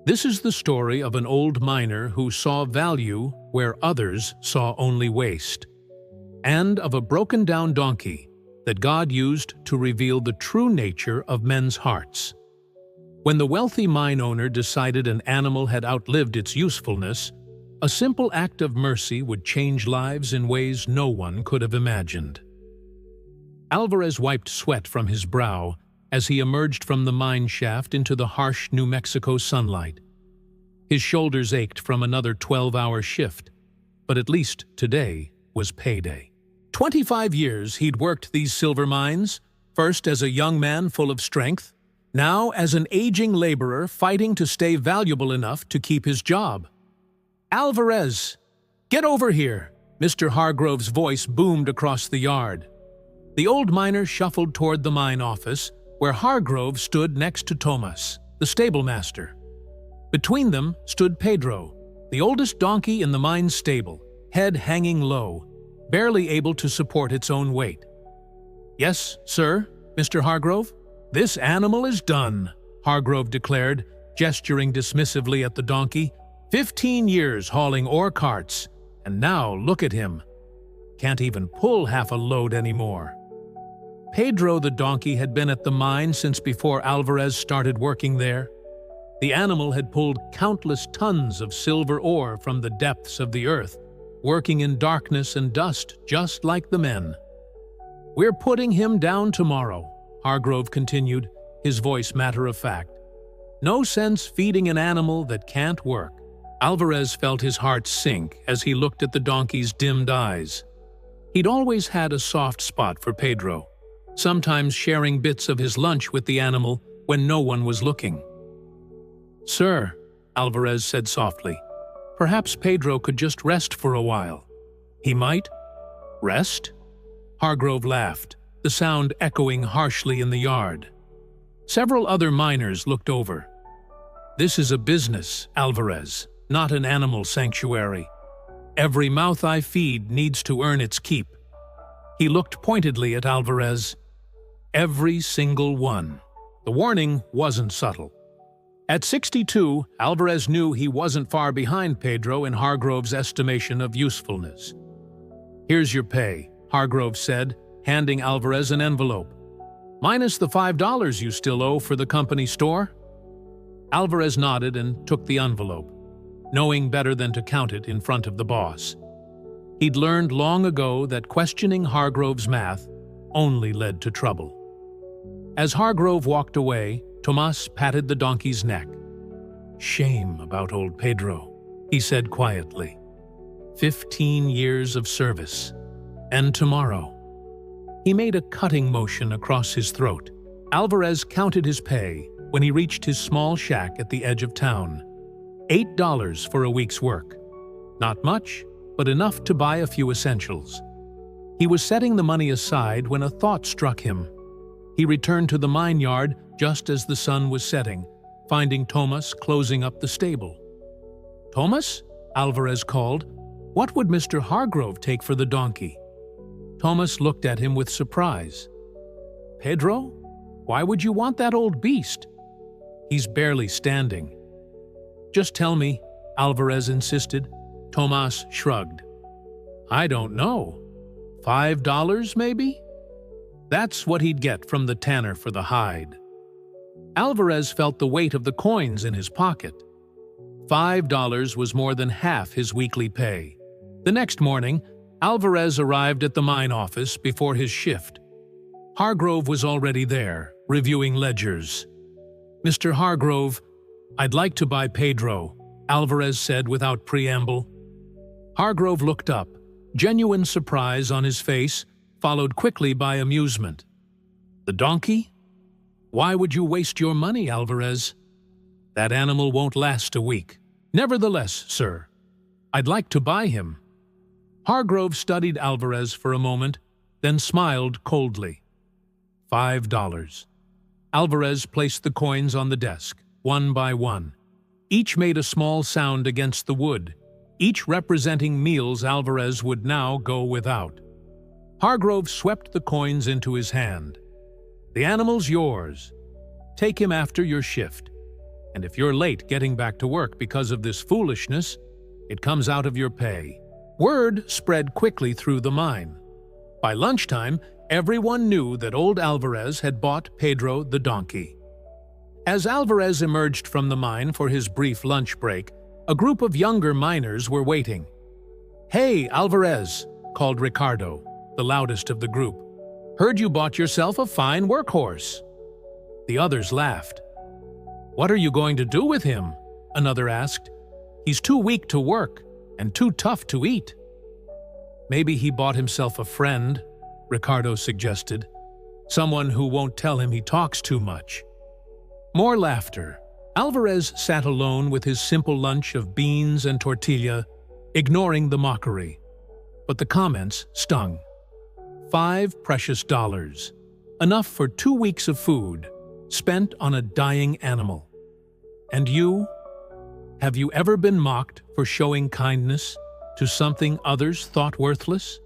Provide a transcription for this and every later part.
This is the story of an old miner who saw value where others saw only waste, and of a broken-down donkey that God used to reveal the true nature of men's hearts. When the wealthy mine owner decided an animal had outlived its usefulness, a simple act of mercy would change lives in ways no one could have imagined. Alvarez wiped sweat from his brow as he emerged from the mine shaft into the harsh New Mexico sunlight. His shoulders ached from another 12-hour shift, but at least today was payday. 25 years he'd worked these silver mines, first as a young man full of strength, now as an aging laborer fighting to stay valuable enough to keep his job. "Alvarez, get over here!" Mr. Hargrove's voice boomed across the yard. The old miner shuffled toward the mine office, where Hargrove stood next to Tomas, the stablemaster. Between them stood Pedro, the oldest donkey in the mine stable, head hanging low, barely able to support its own weight. "Yes, sir, Mr. Hargrove? This animal is done," Hargrove declared, gesturing dismissively at the donkey. 15 years hauling ore carts, and now look at him. Can't even pull half a load anymore. Pedro the donkey had been at the mine since before Alvarez started working there. The animal had pulled countless tons of silver ore from the depths of the earth, working in darkness and dust just like the men. "We're putting him down tomorrow," Hargrove continued, his voice matter-of-fact. "No sense feeding an animal that can't work." Alvarez felt his heart sink as he looked at the donkey's dimmed eyes. He'd always had a soft spot for Pedro, sometimes sharing bits of his lunch with the animal when no one was looking. "Sir," Alvarez said softly, "perhaps Pedro could just rest for a while." "He might? Rest?" Hargrove laughed, the sound echoing harshly in the yard. Several other miners looked over. "This is a business, Alvarez, not an animal sanctuary. Every mouth I feed needs to earn its keep." He looked pointedly at Alvarez. "Every single one." The warning wasn't subtle. At 62, Alvarez knew he wasn't far behind Pedro in Hargrove's estimation of usefulness. "Here's your pay," Hargrove said, handing Alvarez an envelope. "Minus the $5 you still owe for the company store." Alvarez nodded and took the envelope, knowing better than to count it in front of the boss. He'd learned long ago that questioning Hargrove's math only led to trouble. As Hargrove walked away, Tomas patted the donkey's neck. "Shame about old Pedro," he said quietly. 15 years of service. And tomorrow. He made a cutting motion across his throat. Alvarez counted his pay when he reached his small shack at the edge of town. $8 for a week's work. Not much, but enough to buy a few essentials. He was setting the money aside when a thought struck him. He returned to the mine yard just as the sun was setting, finding Tomas closing up the stable. "Tomas?" Alvarez called. "What would Mr. Hargrove take for the donkey?" Tomas looked at him with surprise. "Pedro? Why would you want that old beast? He's barely standing." "Just tell me," Alvarez insisted. Tomas shrugged. "I don't know. $5 maybe?" That's what he'd get from the tanner for the hide. Alvarez felt the weight of the coins in his pocket. $5 was more than half his weekly pay. The next morning, Alvarez arrived at the mine office before his shift. Hargrove was already there, reviewing ledgers. "Mr. Hargrove, I'd like to buy Pedro," Alvarez said without preamble. Hargrove looked up, genuine surprise on his face, followed quickly by amusement. "The donkey? Why would you waste your money, Alvarez? That animal won't last a week. Nevertheless, sir, I'd like to buy him." Hargrove studied Alvarez for a moment, then smiled coldly. $5. Alvarez placed the coins on the desk, one by one. Each made a small sound against the wood, each representing meals Alvarez would now go without. Hargrove swept the coins into his hand. "The animal's yours. Take him after your shift." And if you're late getting back to work because of this foolishness, it comes out of your pay. Word spread quickly through the mine. By lunchtime, everyone knew that old Alvarez had bought Pedro the donkey. As Alvarez emerged from the mine for his brief lunch break, a group of younger miners were waiting. "Hey, Alvarez," called Ricardo, the loudest of the group. "Heard you bought yourself a fine workhorse." The others laughed. "What are you going to do with him?" another asked. "He's too weak to work and too tough to eat." "Maybe he bought himself a friend," Ricardo suggested. "Someone who won't tell him he talks too much." More laughter. Alvarez sat alone with his simple lunch of beans and tortilla, ignoring the mockery. But the comments stung. $5 precious, enough for 2 weeks of food, spent on a dying animal. And you? Have you ever been mocked for showing kindness to something others thought worthless?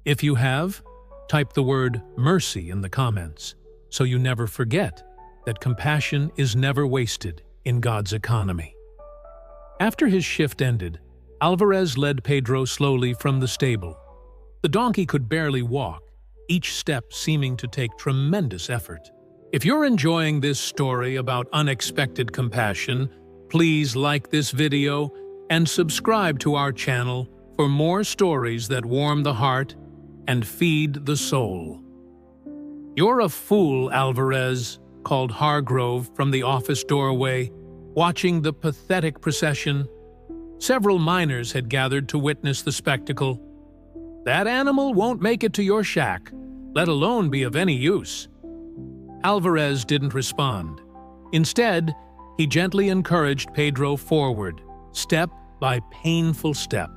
If you have, type the word mercy in the comments, so you never forget that compassion is never wasted in God's economy. After his shift ended, Alvarez led Pedro slowly from the stable. The donkey could barely walk, each step seeming to take tremendous effort. If you're enjoying this story about unexpected compassion, please like this video and subscribe to our channel for more stories that warm the heart and feed the soul. "You're a fool, Alvarez," called Hargrove from the office doorway, watching the pathetic procession. Several miners had gathered to witness the spectacle. "That animal won't make it to your shack, let alone be of any use." Alvarez didn't respond. Instead, he gently encouraged Pedro forward, step by painful step.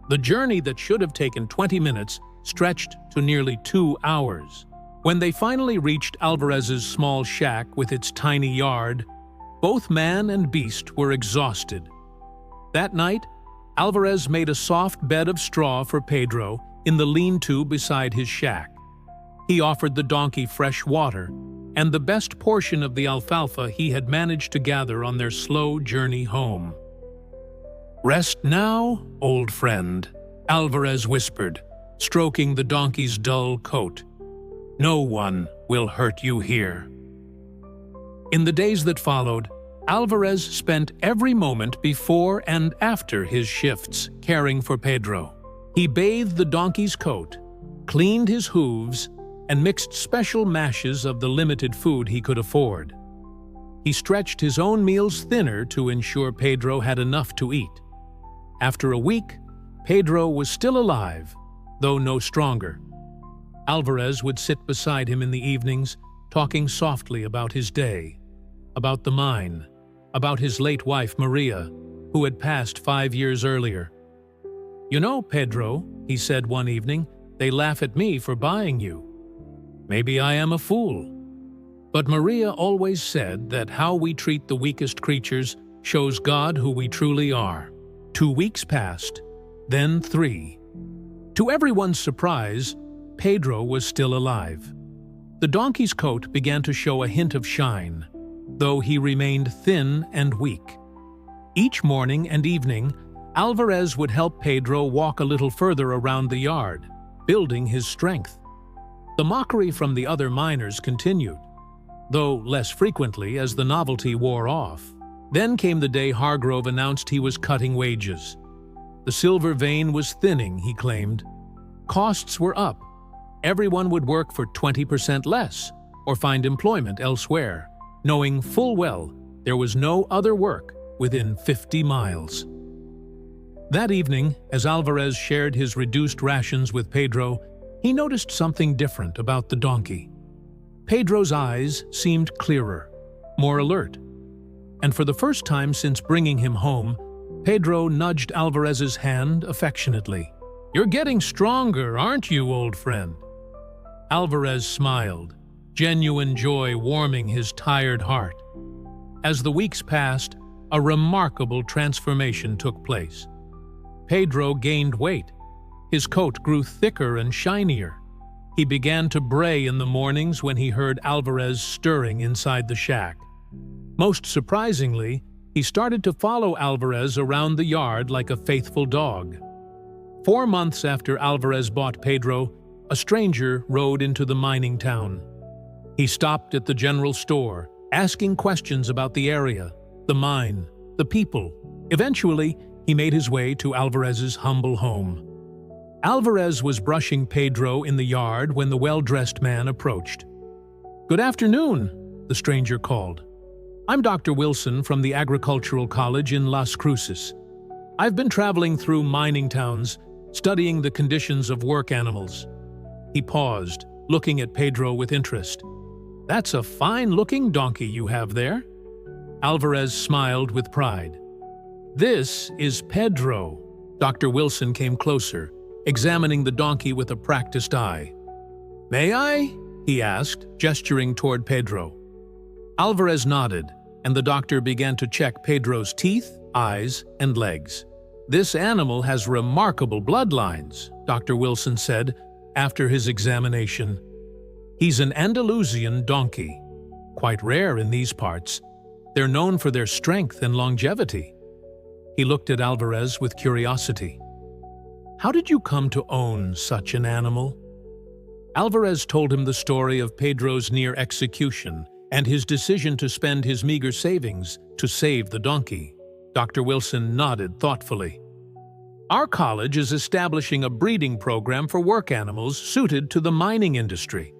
The journey that should have taken 20 minutes stretched to nearly 2 hours. When they finally reached Alvarez's small shack with its tiny yard, both man and beast were exhausted. That night, Alvarez made a soft bed of straw for Pedro in the lean-to beside his shack. He offered the donkey fresh water and the best portion of the alfalfa he had managed to gather on their slow journey home. "Rest now, old friend," Alvarez whispered, stroking the donkey's dull coat. "No one will hurt you here." In the days that followed, Alvarez spent every moment before and after his shifts caring for Pedro. He bathed the donkey's coat, cleaned his hooves, and mixed special mashes of the limited food he could afford. He stretched his own meals thinner to ensure Pedro had enough to eat. After a week, Pedro was still alive, though no stronger. Alvarez would sit beside him in the evenings, talking softly about his day, about the mine, about his late wife Maria, who had passed 5 years earlier. "You know, Pedro," he said one evening, "they laugh at me for buying you. Maybe I am a fool. But Maria always said that how we treat the weakest creatures shows God who we truly are." 2 weeks passed, then 3. To everyone's surprise, Pedro was still alive. The donkey's coat began to show a hint of shine, though he remained thin and weak. Each morning and evening, Alvarez would help Pedro walk a little further around the yard, building his strength. The mockery from the other miners continued, though less frequently as the novelty wore off. Then came the day Hargrove announced he was cutting wages. The silver vein was thinning, he claimed. Costs were up. Everyone would work for 20% less or find employment elsewhere, knowing full well there was no other work within 50 miles. That evening, as Alvarez shared his reduced rations with Pedro, he noticed something different about the donkey. Pedro's eyes seemed clearer, more alert. And for the first time since bringing him home, Pedro nudged Alvarez's hand affectionately. "You're getting stronger, aren't you, old friend?" Alvarez smiled, genuine joy warming his tired heart. As the weeks passed, a remarkable transformation took place. Pedro gained weight. His coat grew thicker and shinier. He began to bray in the mornings when he heard Alvarez stirring inside the shack. Most surprisingly, he started to follow Alvarez around the yard like a faithful dog. 4 months after Alvarez bought Pedro, a stranger rode into the mining town. He stopped at the general store, asking questions about the area, the mine, the people. Eventually, he made his way to Alvarez's humble home. Alvarez was brushing Pedro in the yard when the well-dressed man approached. "Good afternoon," the stranger called. "I'm Dr. Wilson from the Agricultural College in Las Cruces. I've been traveling through mining towns, studying the conditions of work animals." He paused, looking at Pedro with interest. "That's a fine-looking donkey you have there." Alvarez smiled with pride. "This is Pedro." Dr. Wilson came closer, examining the donkey with a practiced eye. "May I?" he asked, gesturing toward Pedro. Alvarez nodded, and the doctor began to check Pedro's teeth, eyes, and legs. "This animal has remarkable bloodlines," Dr. Wilson said after his examination. "He's an Andalusian donkey, quite rare in these parts. They're known for their strength and longevity." He looked at Alvarez with curiosity. "How did you come to own such an animal?" Alvarez told him the story of Pedro's near execution and his decision to spend his meager savings to save the donkey. Dr. Wilson nodded thoughtfully. "Our college is establishing a breeding program for work animals suited to the mining industry.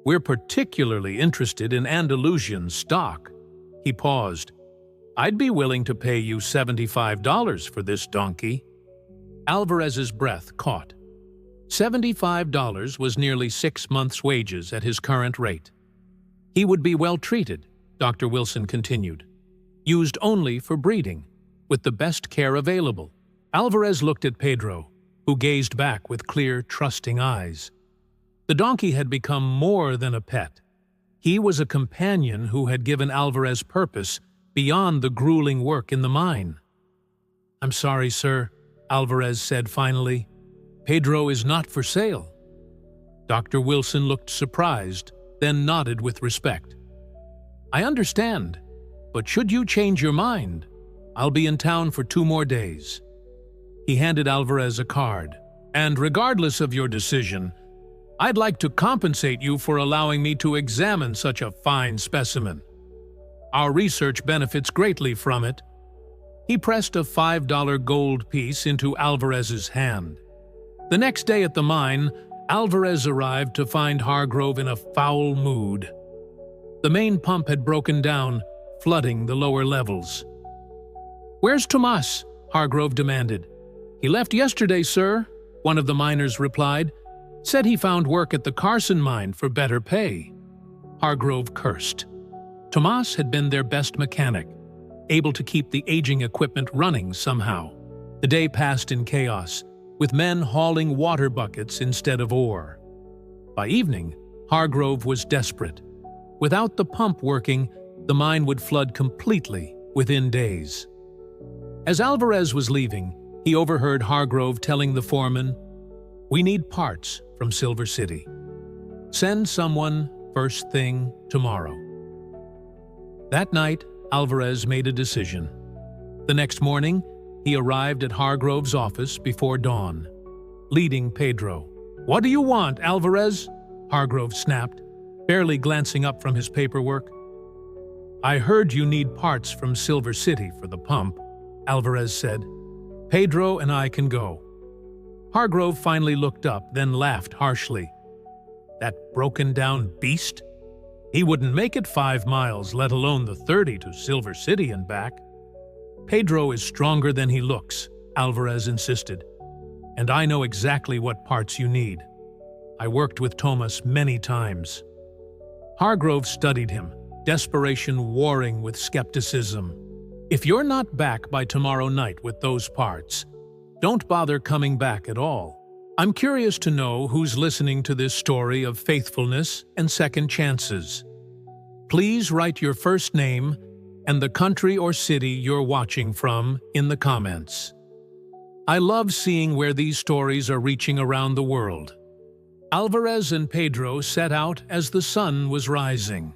We're particularly interested in Andalusian stock." He paused. "I'd be willing to pay you $75 for this donkey." Alvarez's breath caught. $75 was nearly 6 months' wages at his current rate. He would be well treated, Dr. Wilson continued. Used only for breeding, with the best care available. Alvarez looked at Pedro, who gazed back with clear, trusting eyes. The donkey had become more than a pet. He was a companion who had given Alvarez purpose beyond the grueling work in the mine. "I'm sorry, sir," Alvarez said finally. "Pedro is not for sale." Dr. Wilson looked surprised, then nodded with respect. "I understand, but should you change your mind, I'll be in town for 2 more days." He handed Alvarez a card. "And regardless of your decision, I'd like to compensate you for allowing me to examine such a fine specimen. Our research benefits greatly from it." He pressed a $5 gold piece into Alvarez's hand. The next day at the mine, Alvarez arrived to find Hargrove in a foul mood. The main pump had broken down, flooding the lower levels. "Where's Tomas?" Hargrove demanded. "He left yesterday, sir," one of the miners replied. "Said he found work at the Carson mine for better pay." Hargrove cursed. Tomas had been their best mechanic, able to keep the aging equipment running somehow. The day passed in chaos, with men hauling water buckets instead of ore. By evening, Hargrove was desperate. Without the pump working, the mine would flood completely within days. As Alvarez was leaving, he overheard Hargrove telling the foreman, "We need parts from Silver City. Send someone first thing tomorrow." That night, Alvarez made a decision. The next morning, he arrived at Hargrove's office before dawn, leading Pedro. "What do you want, Alvarez?" Hargrove snapped, barely glancing up from his paperwork. "I heard you need parts from Silver City for the pump," Alvarez said. "Pedro and I can go." Hargrove finally looked up, then laughed harshly. "That broken-down beast? He wouldn't make it 5 miles, let alone the 30 to Silver City and back." "Pedro is stronger than he looks," Alvarez insisted. "And I know exactly what parts you need. I worked with Tomas many times." Hargrove studied him, desperation warring with skepticism. "If you're not back by tomorrow night with those parts, don't bother coming back at all. I'm curious to know who's listening to this story of faithfulness and second chances. Please write your first name and the country or city you're watching from in the comments. I love seeing where these stories are reaching around the world." Alvarez and Pedro set out as the sun was rising.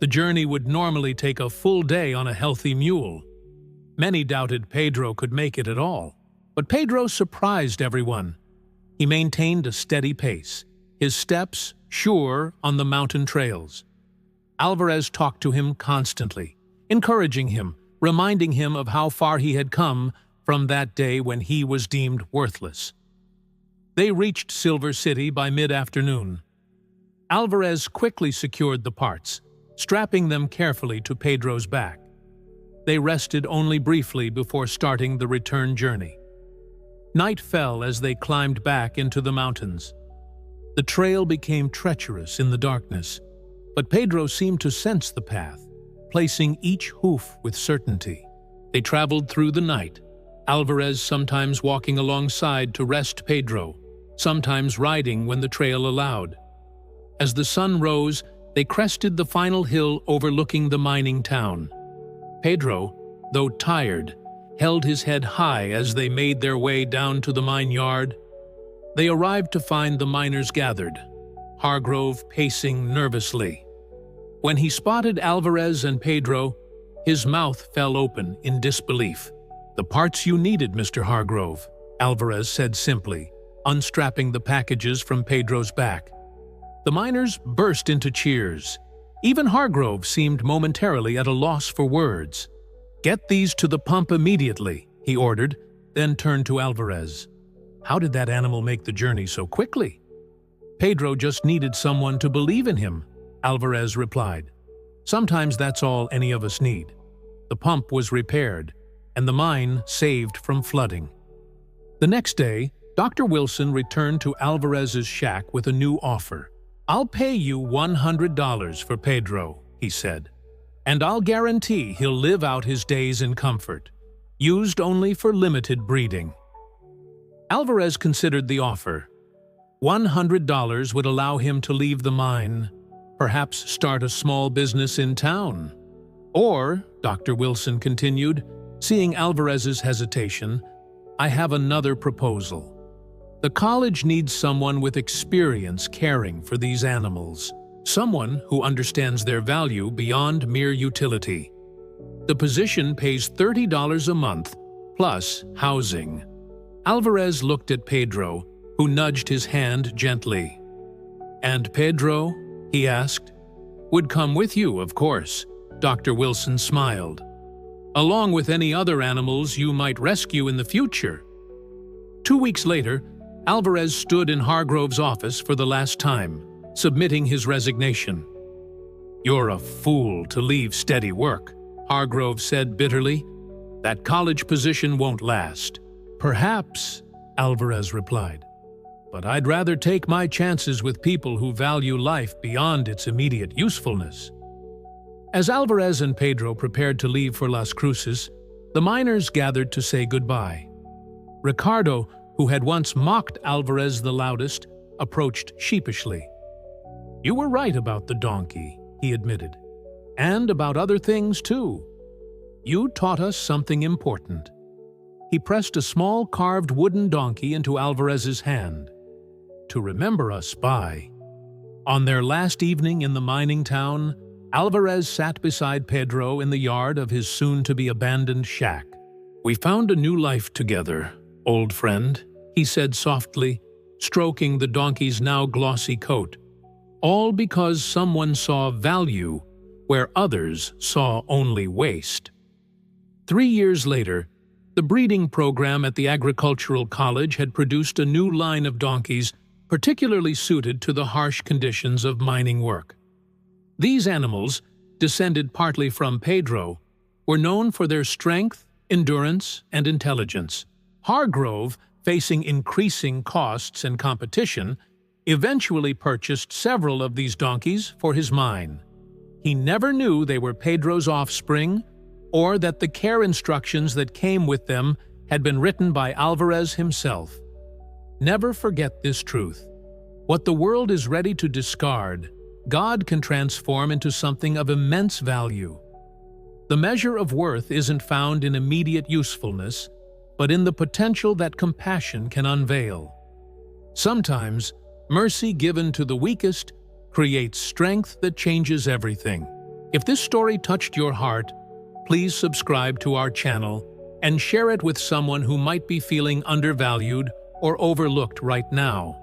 The journey would normally take a full day on a healthy mule. Many doubted Pedro could make it at all, but Pedro surprised everyone. He maintained a steady pace, his steps sure on the mountain trails. Alvarez talked to him constantly, encouraging him, reminding him of how far he had come from that day when he was deemed worthless. They reached Silver City by mid-afternoon. Alvarez quickly secured the parts, strapping them carefully to Pedro's back. They rested only briefly before starting the return journey. Night fell as they climbed back into the mountains. The trail became treacherous in the darkness, but Pedro seemed to sense the path, placing each hoof with certainty. They traveled through the night, Alvarez sometimes walking alongside to rest Pedro, sometimes riding when the trail allowed. As the sun rose, they crested the final hill overlooking the mining town. Pedro, though tired, held his head high as they made their way down to the mine yard. They arrived to find the miners gathered, Hargrove pacing nervously. When he spotted Alvarez and Pedro, his mouth fell open in disbelief. "The parts you needed, Mr. Hargrove," Alvarez said simply, unstrapping the packages from Pedro's back. The miners burst into cheers. Even Hargrove seemed momentarily at a loss for words. "Get these to the pump immediately," he ordered, then turned to Alvarez. "How did that animal make the journey so quickly?" "Pedro just needed someone to believe in him," Alvarez replied. "Sometimes that's all any of us need." The pump was repaired, and the mine saved from flooding. The next day, Dr. Wilson returned to Alvarez's shack with a new offer. "I'll pay you $100 for Pedro," he said, "and I'll guarantee he'll live out his days in comfort, used only for limited breeding." Alvarez considered the offer. $100 would allow him to leave the mine, perhaps start a small business in town. Or, Dr. Wilson continued, seeing Alvarez's hesitation, "I have another proposal. The college needs someone with experience caring for these animals, someone who understands their value beyond mere utility. The position pays $30 a month, plus housing." Alvarez looked at Pedro, who nudged his hand gently. "And Pedro?" he asked. "Would come with you, of course," Dr. Wilson smiled. "Along with any other animals you might rescue in the future." 2 weeks later, Alvarez stood in Hargrove's office for the last time, submitting his resignation. "You're a fool to leave steady work," Hargrove said bitterly. "That college position won't last." "Perhaps," Alvarez replied, "but I'd rather take my chances with people who value life beyond its immediate usefulness." As Alvarez and Pedro prepared to leave for Las Cruces, the miners gathered to say goodbye. Ricardo, who had once mocked Alvarez the loudest, approached sheepishly. "You were right about the donkey," he admitted. "And about other things, too. You taught us something important." He pressed a small carved wooden donkey into Alvarez's hand. "To remember us by." On their last evening in the mining town, Alvarez sat beside Pedro in the yard of his soon-to-be-abandoned shack. "We found a new life together, old friend," he said softly, stroking the donkey's now glossy coat. "All because someone saw value where others saw only waste." 3 years later, the breeding program at the agricultural college had produced a new line of donkeys particularly suited to the harsh conditions of mining work. These animals, descended partly from Pedro, were known for their strength, endurance, and intelligence. Hargrove, facing increasing costs and competition, eventually purchased several of these donkeys for his mine. He never knew they were Pedro's offspring, or that the care instructions that came with them had been written by Alvarez himself. Never forget this truth. What the world is ready to discard, God can transform into something of immense value. The measure of worth isn't found in immediate usefulness, but in the potential that compassion can unveil. Sometimes, mercy given to the weakest creates strength that changes everything. If this story touched your heart, please subscribe to our channel and share it with someone who might be feeling undervalued or overlooked right now.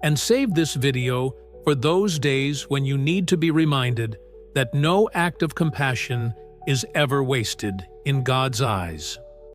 And save this video for those days when you need to be reminded that no act of compassion is ever wasted in God's eyes.